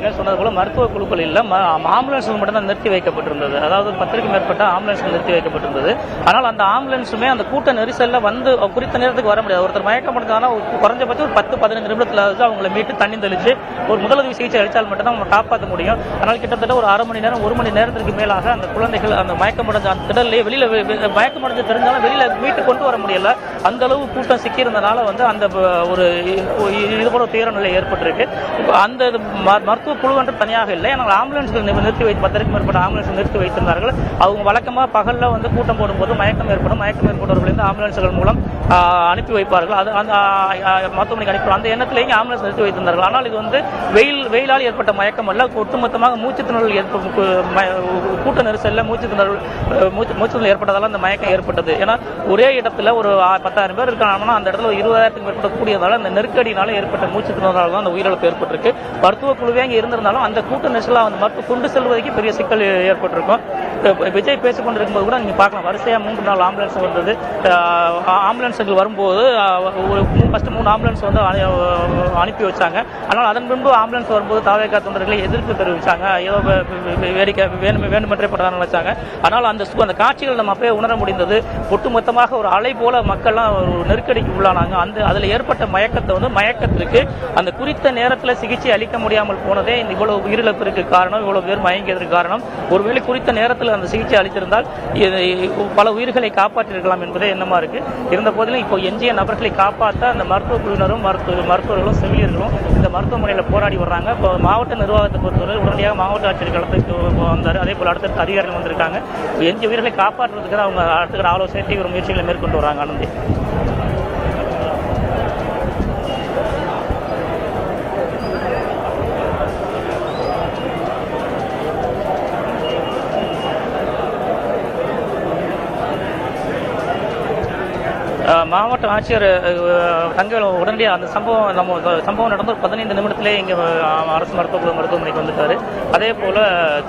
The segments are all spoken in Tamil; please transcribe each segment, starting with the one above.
ஏற்கனவே சொன்னது போல மருத்துவ குழுக்கள் இல்லை, ஆம்புலன்ஸ் மட்டும் தான் நிறுத்தி வைக்கப்பட்டிருந்தது. அதாவது 10க்கும் மேற்பட்ட ஆம்புலன்ஸ் நிறுத்தி வைக்கப்பட்டிருந்தது. ஆனால் அந்த ஆம்புலன்ஸுமே அந்த கூட்ட நெரிசலில் வந்து குறித்த நேரத்துக்கு வர முடியாது. ஒருத்தர் மயக்கம் அடைஞ்சாங்கன்னா குறைஞ்சபட்சம் ஒரு 10-15 நிமிடத்தில் அவங்களை மீட்டு தண்ணி தெளிச்சு ஒரு முதலுதவி சிகிச்சை அளித்தால் மட்டும்தான் அவங்க காப்பாற்ற முடியும். அதனால் கிட்டத்தட்ட ஒரு அரை மணி நேரம் 1 மணி நேரத்திற்கு மேலாக அந்த குழந்தைகள் அந்த மயக்கம் அடைஞ்ச அந்த திடல்லையே வெளியில் மயக்கம் அடைஞ்சு தெரிஞ்சாலும் வெளியில் மீட்டு கொண்டு வர முடியல. அந்த அளவு கூட்டம் சிக்கியிருந்தனால வந்து அந்த ஒரு இது போல துயர நிலை ஏற்பட்டிருக்கு. அந்த மருத்துவ குழுவென்று தனியாக இல்லை, ஆனால் ஆம்புலன்ஸ்கள் நிறுத்தி வைத்து 10க்கும் மேற்பட்ட ஆம்புலன்ஸ் நிறுத்தி வைத்திருந்தார்கள். அவங்க வழக்கமாக பகலில் வந்து கூட்டம் போடும்போது மயக்கம் ஏற்பட்டவர்கள் ஆம்புலன்ஸ்கள் மூலம் அனுப்பி வைப்பார்கள். அது அந்த மருத்துவமனைக்கு அனுப்பி அந்த எண்ணத்திலேயே ஆம்புலன்ஸ் நிறுத்தி வைத்திருந்தார்கள். ஆனால் இது வந்து வெயிலால் ஏற்பட்ட மயக்கம் அல்ல, ஒட்டுமொத்தமாக மூச்சு திணறல் கூட்ட நெரிசலில் மூச்சு திணறல் ஏற்பட்டதால் அந்த மயக்கம் ஏற்பட்டது. ஏன்னா ஒரே இடத்துல ஒரு 10,000 பேர் இருக்காங்கன்னா அந்த இடத்துல 20,000க்கும் மேற்பட்ட கூடியதால் அந்த நெருக்கடியினால ஏற்பட்ட மூச்சு திணறலால் தான் அந்த உயிரிழப்பு ஏற்பட்டிருக்கு. மருத்துவ குழுவே அங்கே இருந்திருந்தாலும் அந்த கூட்ட நெரிசலாக அந்த மருத்துவ கொண்டு செல்வதற்கு பெரிய சிக்கல் ஏற்பட்டிருக்கும். விஜய் பேசிக் கொண்டிருக்கும்போது கூட நீங்கள் பார்க்கலாம், வரிசையாக 3-4 ஆம்புலன்ஸ் வந்தது. ஆம்புலன்ஸுகள் வரும்போது ஃபஸ்ட்டு 3 ஆம்புலன்ஸ் வந்து அனுப்பி வச்சாங்க. ஆனால் அதன் பின்பு ஆம்புலன்ஸ் வரும்போது தாவேகா தொண்டர்களை எதிர்ப்பு தெரிவித்தாங்க. ஏதோ வேடிக்கை வேண்டுமென்றே பட்டதாக நினைச்சாங்க. ஆனால் அந்த காட்சிகள் நம்ம அப்பயே உணர முடிந்தது. ஒட்டுமொத்தமாக ஒரு அலை போல மக்கள்லாம் ஒரு நெருக்கடிக்கு உள்ளானாங்க. அதில் ஏற்பட்ட மயக்கத்திற்கு அந்த குறித்த நேரத்தில் சிகிச்சை அளிக்க முடியாமல் போனதே இந்த இவ்வளவு உயிரிழப்பிற்கு காரணம், இவ்வளவு பேர் மயங்கியதற்கு காரணம். ஒருவேளை குறித்த நேரத்தில் அந்த சிகிச்சை அளித்திருந்தால் பல உயிர்களை காப்பாற்றிருக்கலாம் என்பதே எண்ணமா இருக்கு. இருந்த போதிலும் இப்போ எஞ்சிய நபர்களை காப்பாற்ற அந்த மருத்துவ குழுவினரும் மருத்துவர்களும் செவிலியர்களும் இந்த மருத்துவமனையில் போராடி வர்றாங்க. இப்போ மாவட்ட நிர்வாகத்தை பொறுத்தவரை உடனடியாக மாவட்ட ஆட்சியர் களத்துக்கு வந்தார். அதே போல் அடுத்தடுத்த அதிகாரிகள் வந்திருக்காங்க. எஞ்சிய உயிர்களை காப்பாற்றுறதுக்கு அவங்க அடுத்த ஆலோசனை தீவிர முயற்சிகளை மேற்கொண்டு வராங்க. ஆனந்தி, மாவட்ட ஆட்சியர் தங்கவேல் உடனடியாக அந்த சம்பவம் நடந்த 15 நிமிடத்திலே இங்கே அரசு மருத்துவமனைக்கு வந்துட்டாரு. அதே போல்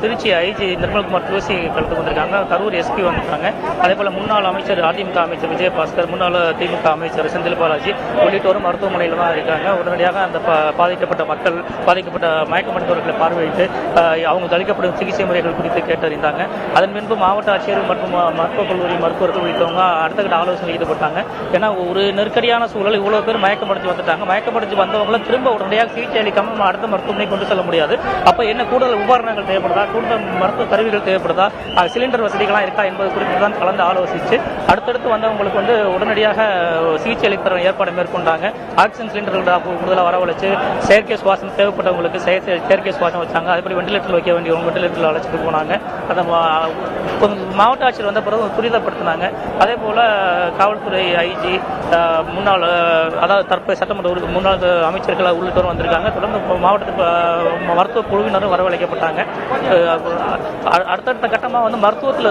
திருச்சி ஐஜி நிர்மல்குமார் ஜோஷி களத்துக்கு வந்திருக்காங்க. கரூர் எஸ்பி வந்திருக்காங்க. அதே போல் முன்னாள் அமைச்சர் அதிமுக அமைச்சர் விஜயபாஸ்கர், முன்னாள் திமுக அமைச்சர் செந்தில் பாலாஜி உள்ளிட்டோரும் மருத்துவமனையில் தான் இருக்காங்க. உடனடியாக அந்த பாதிக்கப்பட்ட மக்கள், பாதிக்கப்பட்ட மயக்கமடைந்தவர்களை பார்வையிட்டு அவங்க அளிக்கப்படும் சிகிச்சை முறைகள் குறித்து கேட்டறிந்தாங்க. அதன் பின்பு மாவட்ட ஆட்சியர் மற்றும் மருத்துவக் கல்லூரி மருத்துவர்கள் உள்ளிட்டவங்க அடுத்த கட்ட ஆலோசனை ஈடுபட்டாங்க. ஏன்னா ஒரு நெருக்கடியான சூழல், இவ்வளவு பேர் மயக்கமடைஞ்சு வந்துட்டாங்க. மயக்கமடைஞ்சு வந்தவங்களை திரும்ப உடனடியாக சிகிச்சை அளிக்காம அடுத்த மருத்துவமனை கொண்டு செல்ல முடியாது. அப்ப என்ன கூடுதல் உபகரணங்கள் தேவைப்படுதா, கூடுதல் மருத்துவ கருவிகள் தேவைப்படுதா, சிலிண்டர் வசதிகள்லாம் இருக்கா என்பது குறித்து தான் கலந்து ஆலோசிச்சு அடுத்தடுத்து வந்தவங்களுக்கு வந்து உடனடியாக சிகிச்சை அளிக்கிற ஏற்பாடு மேற்கொண்டாங்க. ஆக்சிஜன் சிலிண்டர்கள் கூடுதலாக வரவழைச்சு செயற்கை சுவாசம் தேவைப்பட்டவங்களுக்கு செயற்கை சுவாசம் வச்சாங்க. அதேபடி வெண்டிலேட்டர் வைக்க வேண்டியவங்க வெண்டிலேட்டரில் அழைச்சிட்டு போனாங்க. அதை மாவட்ட ஆட்சியர் வந்த பிறகு துரிதப்படுத்தினாங்க. அதே போல காவல்துறை ஐஜி, முன்னாள் அதாவது தற்போது சட்டமன்ற முன்னாள் அமைச்சர்கள் உள்ளிட்டோரும் வந்திருக்காங்க. தொடர்ந்து மாவட்டத்துக்கு மருத்துவ குழுவினரும் வரவழைக்கப்பட்டாங்க. அடுத்தடுத்த கட்டமாக வந்து மருத்துவத்தில்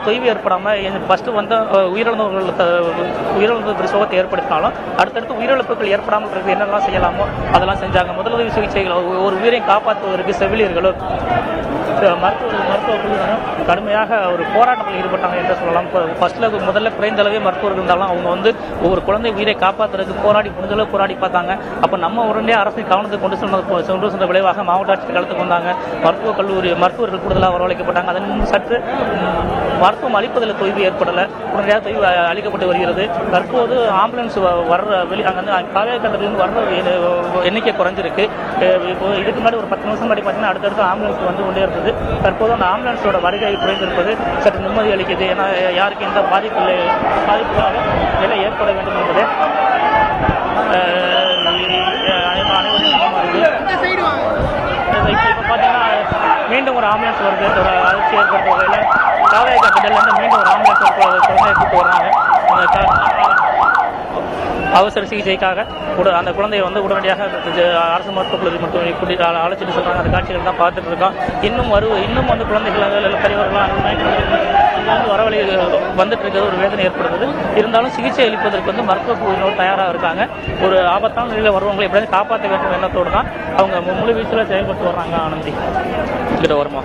தொய்வு ஏற்படாமல் ஃபஸ்ட்டு வந்து உயிரிழந்தவர்கள் சோகத்தை ஏற்படுத்தினாலும் அடுத்தடுத்து உயிரிழப்புகள் ஏற்படாமல் இருக்கு என்னெல்லாம் செய்யலாமோ அதெல்லாம் செஞ்சாங்க. முதலுதவி சிகிச்சைகள் ஒரு உயிரை காப்பாற்றுவதற்கு செவிலியர்களும் மருத்துவ குழுவினரும் கடுமையாக ஒரு போராட்டத்தில் ஈடுபட்டாங்க என்று சொல்லலாம். முதல்ல குறைந்த அளவே மருத்துவர்கள் இருந்தாலும் அவங்க வந்து ஒவ்வொரு குழந்தை உயிரை காப்பாற்றுறதுக்கு முடிஞ்சளவு போராடி பார்த்தாங்க. அப்போ நம்ம உடனே அரசின் கவனத்தை கொண்டு சென்ற விளைவாக மாவட்ட ஆட்சியர் களத்துக்கு வந்தாங்க. மருத்துவக் கல்லூரி மருத்துவர்கள் கூடுதலாக வரவழைக்கப்பட்டாங்க. அதன் சற்று மருத்துவம் அளிப்பதில் தொய்வு ஏற்படலை, உடனடியாக தொய்வு அளிக்கப்பட்டு வருகிறது. தற்போது ஆம்புலன்ஸ் வர்ற அங்கே காவேரிக்கட்டிலிருந்து வர்ற எண்ணிக்கை குறைஞ்சிருக்கு. இப்போ இதுக்கு முன்னாடி ஒரு 10 நிமிஷம் முன்னாடி பார்த்தீங்கன்னா அடுத்தடுத்து ஆம்புலன்ஸ் வந்து கொண்டே இருந்தது. தற்போது அந்த ஆம்புலன்ஸோட வருகை குறைந்திருப்பது சற்று நிம்மதி அளிக்குது. ஏன்னா யாருக்கு எந்த பாதிப்புகளாக நிலை ஏற்பட வேண்டும் என்பது இப்போ பார்த்தீங்கன்னா மீண்டும் ஒரு ஆம்புலன்ஸ் வருது. ஒரு அதிர்ச்சி ஏற்பட்ட வகையில் காவேரிக்கட்டிலிருந்து மீண்டும் ஒரு ஆம்புலன்ஸ் எடுத்துட்டு வர்றாங்க. அவசர சிகிச்சைக்காக அந்த குழந்தையை வந்து உடனடியாக அரசு மருத்துவக் கல்லூரி மட்டும் அழைச்சிட்டு சொல்கிறாங்க. அந்த காட்சிகள் தான் பார்த்துட்டு இருக்கோம். இன்னும் வந்து குழந்தைகள் பெரியவர்களாக வரவழி வந்துட்டு இருக்கிறது ஒரு வேதனை ஏற்படுகிறது. இருந்தாலும் சிகிச்சை அளிப்பதற்கு வந்து மருத்துவ குழுவினர் தயாராக இருக்காங்க. ஒரு ஆபத்தான நிலையில் வருவங்களை எப்படியாவது காப்பாற்ற வேண்டும் எண்ணத்தோடு தான் அவங்க முழு வீச்சில் செயல்பட்டு வர்றாங்க. ஆனந்தி, கிட்ட வருமா?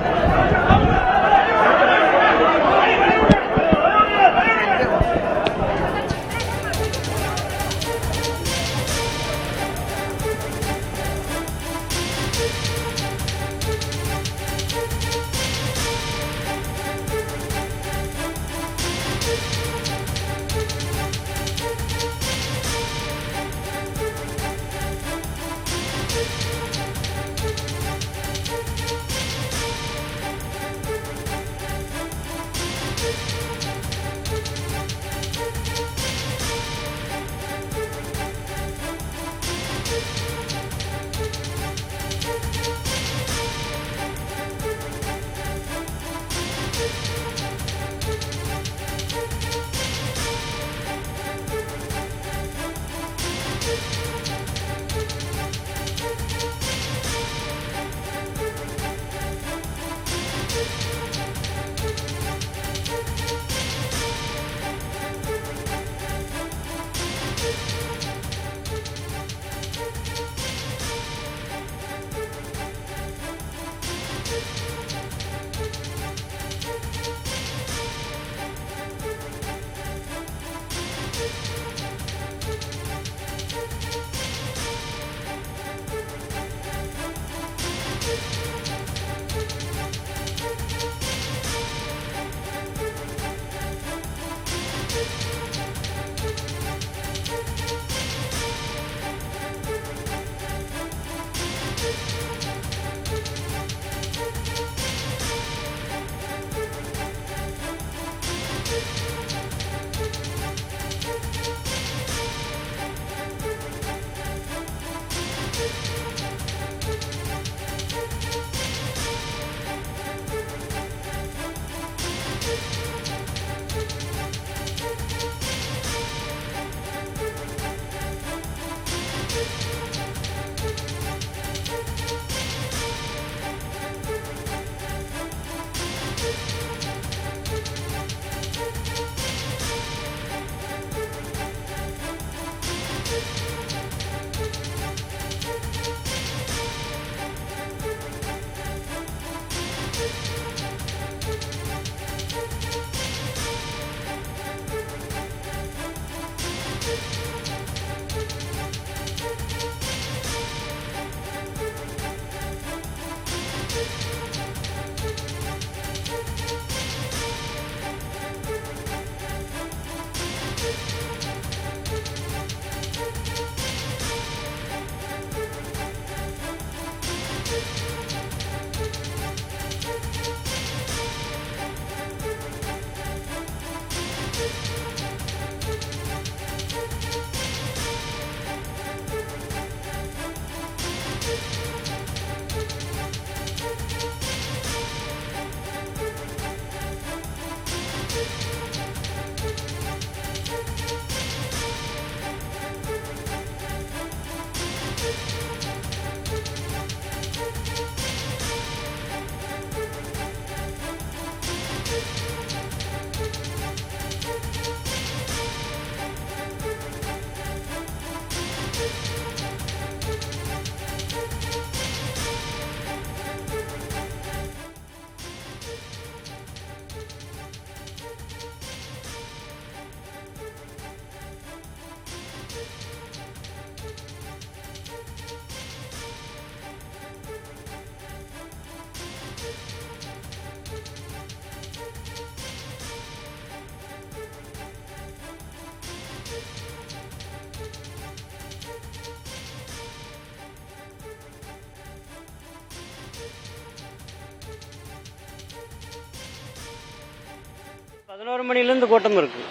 11 மணிலேருந்து கூட்டம் இருக்குது.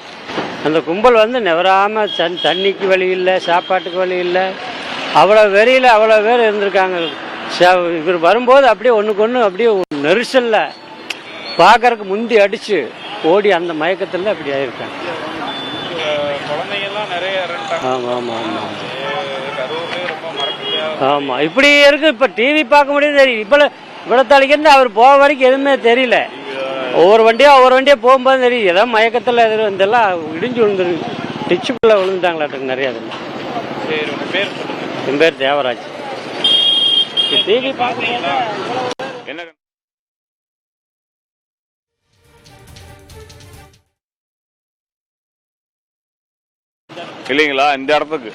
அந்த கும்பல் வந்து நெவராமல் தண்ணிக்கு வழி இல்லை, சாப்பாட்டுக்கு வழி இல்லை, அவ்வளோ வெறியில் அவ்வளோ பேர் இருந்திருக்காங்க. இவர் வரும்போது அப்படியே ஒன்றுக்கு ஒன்று அப்படியே நெரிசலில் பார்க்கறதுக்கு முந்தி அடித்து ஓடி அந்த மயக்கத்தில் அப்படி ஆயிருக்காங்க. ஆமாம் ஆமாம் ஆமாம் ஆமாம் இப்படி இருக்குது. இப்போ டிவி பார்க்க முடியாது. தெரியும் இவ்வளோ தலைக்கிருந்து அவர் போக வரைக்கும் எதுவுமே தெரியல. ஒவ்வொரு வண்டியாக போகும்போது தெரியும். ஏதாவது மயக்கத்தில் இதெல்லாம் இடிஞ்சு விழுந்துருக்கு. டிச்சுக்குள்ளே விழுந்துட்டாங்களாட்டுக்கு நிறையா. என் பேர் தேவராஜ். டிவி பார்க்க இல்லைங்களா இந்த இடத்துக்கு.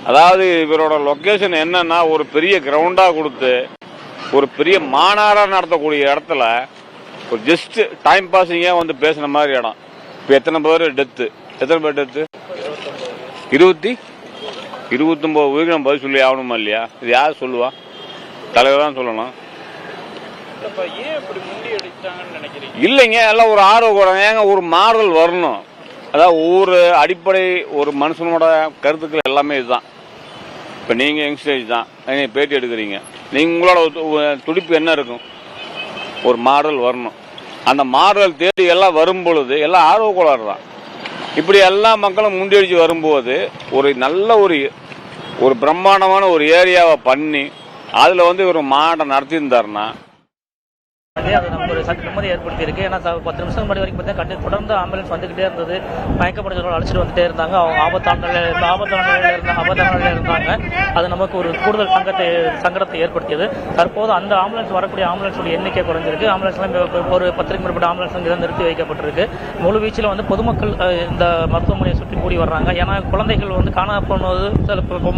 அதாவது இவரோட லொக்கேஷன் என்னன்னா, ஒரு பெரிய கிரவுண்டாக கொடுத்து ஒரு பெரிய மாநாடாக நடத்தக்கூடிய இடத்துல ஒரு ஜஸ்ட் டைம் பாஸிங்காக வந்து பேசுன மாதிரி இடம். இப்போ எத்தனை பேர் டெத்து? 29 உயிருக்கு நம்ம பதில் சொல்லி ஆகணுமா இல்லையா? இது யார் சொல்லுவா? தலைவர் தான் சொல்லணும். இல்லைங்க, எல்லாம் ஒரு ஆர்வம். ஏங்க ஒரு மாறுதல் வரணும். அதாவது ஒரு அடிப்படை ஒரு மனுஷனோட கருத்துக்கள் எல்லாமே இதுதான். இப்போ நீங்கள் யங்ஸ்டேஜ் தான், நீங்கள் பேட்டி எடுக்கிறீங்க. உங்களோட துடிப்பு என்ன இருக்கும்? ஒரு மாடல் வரணும். அந்த மாடல் தேடி எல்லாம் வரும் பொழுது எல்லாம் ஆர்வக்கோளாறு தான். இப்படி எல்லா மக்களும் முண்டியடிச்சு வரும்போது ஒரு நல்ல ஒரு பிரம்மாண்டமான ஒரு ஏரியாவை பண்ணி அதில் வந்து ஒரு மாடை நடத்தியிருந்தாருன்னா அது நமக்கு ஒரு சற்று நிம்மதி ஏற்படுத்தியிருக்கு. ஏன்னா 10 நிமிஷம் முன்னாடி வரைக்கும் பார்த்தீங்கன்னா தொடர்ந்து ஆம்புலன்ஸ் வந்துகிட்டே இருந்தது. மயக்கப்படுறவர்கள் அழைச்சிட்டு வந்துட்டே இருந்தாங்க. அவங்க ஆபத்தான நிலையில் இருந்தாங்க. அது நமக்கு ஒரு கூடுதல் சங்கடத்தை ஏற்படுத்தியது. தற்போது அந்த ஆம்புலன்ஸ் வரக்கூடிய ஆம்புலன்ஸோட எண்ணிக்கை குறைஞ்சிருக்கு. ஆம்புலன்ஸ்லாம் ஒரு 10க்கு மேற்பட்ட ஆம்புலன்ஸ் இங்கே நிறுத்தி வைக்கப்பட்டிருக்கு. முழு வீச்சில் வந்து பொதுமக்கள் இந்த மருத்துவமனையை சுற்றி கூடி வர்றாங்க. ஏன்னா குழந்தைகள் வந்து காண போனது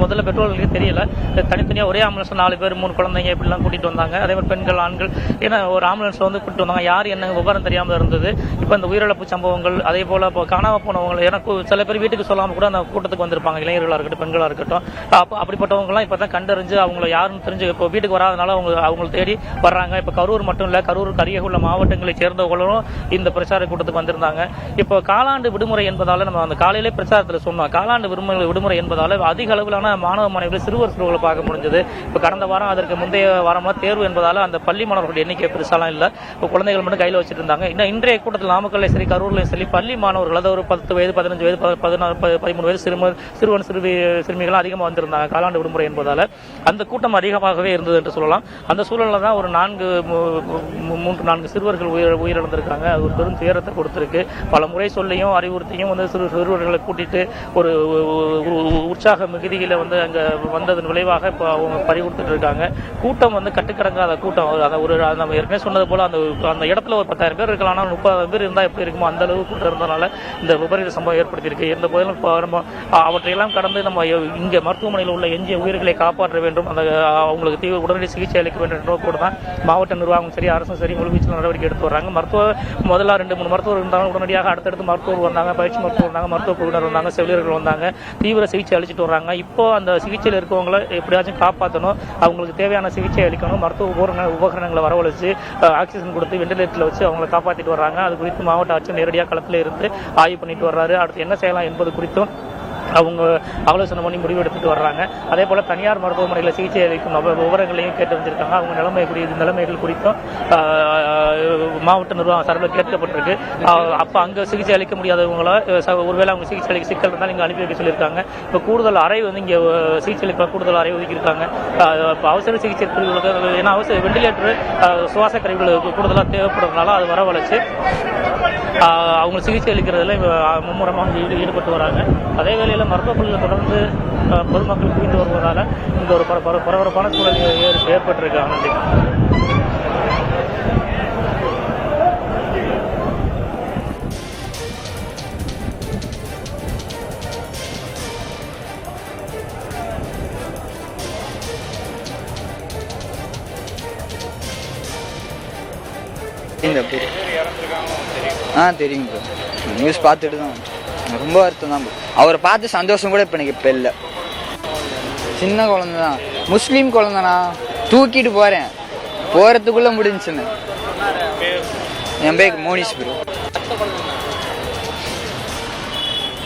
முதல்ல பெற்றோர்களுக்கு தெரியல. தனித்தனியாக ஒரே ஆம்புலன்ஸ் 4 பேர் 3 குழந்தைங்க இப்படிலாம் கூட்டிட்டு வந்தாங்க. அதே மாதிரி பெண்கள் ஆண்கள் ஏன்னா ஒரு ஆம்புலன்ஸ்ல வந்து கூட்டிட்டு வந்தாங்க. யார் என்ன விவரம் தெரியாமல் இருந்தது. இப்போ இந்த உயிரிழப்பு சம்பவங்கள் அதே போல இப்போ காணாம போனவங்க எனக்கு சில பேர் வீட்டுக்கு சொல்லாமல் கூட அந்த கூட்டத்துக்கு வந்திருப்பாங்க. இளைஞர்களாக இருக்கட்டும், பெண்களாக இருக்கட்டும். அப்படிப்பட்டவங்கலாம் இப்போ தான் கண்டறிஞ்சு அவங்கள யாருன்னு தெரிஞ்சு இப்போ வீட்டுக்கு வராதனால அவங்களை தேடி வர்றாங்க. இப்போ கரூர் மட்டும் இல்லை, கரூருக்கு அருகே உள்ள மாவட்டங்களை சேர்ந்தவர்களும் இந்த பிரச்சார கூட்டத்துக்கு வந்திருந்தாங்க. இப்போ காலாண்டு விடுமுறை என்பதால நம்ம அந்த காலையிலே பிரச்சாரத்தில் சொன்னோம். காலாண்டு விடுமுறை என்பதால அதிக அளவிலான மாணவ மாணவிகள் சிறுவர்களை பார்க்க முடிஞ்சது. இப்போ கடந்த வாரம் அதற்கு முந்தைய வாரமாக தேர்வு என்பதால அந்த பள்ளி மாணவர்களுடைய எண்ணிக்கை பெருசாலாம் இல்லை. இப்போ குழந்தைகள் மட்டும் கையில் வச்சுட்டு இருந்தாங்க. இன்னும் இன்றைய கூட்டத்தில் நாமக்கல்லையும் சரி, கரூர்லையும் சரி பள்ளி மாணவர்கள் அதாவது ஒரு 10 வயது, 15 வயது, 14, 13 வயது சிறுவன் சிறுமிகள் அதிகமாக வந்திருந்தாங்க. காலாண்டு விடுமுறை என்பதால அந்த கூட்டம் அதிகமாகவே இருந்தது என்று சொல்லலாம். அந்த சூழலில் தான் ஒரு 3-4 சிறுவர்கள் உயிரிழந்திருக்காங்க. அது ஒரு பெரும் துயரத்தை கொடுத்திருக்கு. பல முறை சொல்லியும் அறிவுறுத்தியும் வந்து சிறுவர்களை கூட்டிட்டு ஒரு உற்சாக மிகுதியில் வந்து அங்கே வந்ததன் விளைவாக இப்போ அவங்க பறிகொடுத்துட்டு இருக்காங்க. கூட்டம் வந்து கட்டுக்கடங்காத கூட்டம். நம்ம ஏற்கனவே சொன்னது போல அந்த இடத்துல ஒரு 10,000 பேர் இருக்கலாம். ஆனால் 30,000 பேர் இருந்தால் எப்படி இருக்குமோ அந்த அளவு கூட்டம் இருந்தனால இந்த விபரீத சம்பவம் ஏற்படுத்தியிருக்கு. இருந்த போதிலும் நம்ம அவற்றையெல்லாம் கடந்து நம்ம இங்கே மருத்துவமனையில் உள்ள எஞ்சிய உயிர்களை காப்பாற்ற வேண்டும், அந்த அவங்களுக்கு உடனடி சிகிச்சை அளிக்க வேண்டும் என்ற நோக்கோடு தான் மாவட்ட நிர்வாகம் சரி, அரசும் சரி முழுவீச்சில் நடவடிக்கை எடுத்து வர்றாங்க. முதல்ல 2-3 மருத்துவர் இருந்தாங்க. உடனடியாக அடுத்தடுத்து மருத்துவர் வந்தாங்க, பயிற்சி மருத்துவர் வந்தாங்க, மருத்துவ குழுவினர் வந்தாங்க, செவிலியர்கள் வந்தாங்க. தீவிர சிகிச்சை அளிச்சுட்டு வர்றாங்க. இப்போ அந்த சிகிச்சையில் இருக்கவங்களை எப்படியாச்சும் காப்பாற்றணும், அவங்களுக்கு தேவையான சிகிச்சை அளிக்கணும். மருத்துவ உபகரணங்களை வரவழைச்சு ஆக்சிஜன் கொடுத்து வெண்டிலேட்டரில் வச்சு அவங்களை காப்பாற்றிட்டு வர்றாங்க. அது குறித்து மாவட்ட ஆட்சியர் நேரடியாக களத்தில் இருந்து ஆய்வு பண்ணிட்டு வர்றாரு. அடுத்து என்ன செய்யலாம் என்பது குறித்தும் அவங்க ஆலோசனை பண்ணி முடிவு எடுத்துட்டு வர்றாங்க. அதே போல தனியார் மருத்துவமனையில் சிகிச்சை அளிக்கும் விவரங்களையும் கேட்டு வந்திருக்காங்க. அவங்க நிலைமைகள் குறித்தும் மாவட்ட நிர்வாகம் சார்பில் கேட்கப்பட்டிருக்கு. அப்போ அங்கே சிகிச்சை அளிக்க முடியாதவங்கள ஒருவேளை அவங்க சிகிச்சை அளிக்க சிக்கல் இருந்தால் இங்கே அனுப்பி வைக்க சொல்லியிருக்காங்க. இப்போ கூடுதல் அறை வந்து இங்கே சிகிச்சை அளிக்க கூடுதல் அறை ஒதுக்கியிருக்காங்க. இப்போ அவசர சிகிச்சை பிரிவுகளுக்கு ஏன்னா வெண்டிலேட்டர் சுவாச கருவிகளுக்கு கூடுதலாக தேவைப்படுறதுனால அது வரவழைச்சு அவங்க சிகிச்சை அளிக்கிறதுல மும்முரமாக ஈடுபட்டு வராங்க. அதே வேளையில் மருத்துவக் குழுவில் தொடர்ந்து பொதுமக்கள் குவிந்து வருவதால் இந்த ஒரு பரபரப்பான சூழல் ஏற்பட்டிருக்கு. ஆனந்தி தெரியும் ப்ரோ. நியூஸ் பார்த்துட்டு தான் ரொம்ப வருத்தம் தான் ப்ரோ. அவரை பார்த்து சந்தோஷம் கூட இப்போ எனக்கு இப்போ இல்லை. சின்ன குழந்தை தான், முஸ்லீம் குழந்தைண்ணா. தூக்கிட்டு போகிறதுக்குள்ளே முடிஞ்சுன்னு. என் பேர் மோனிஷ் ப்ரோ.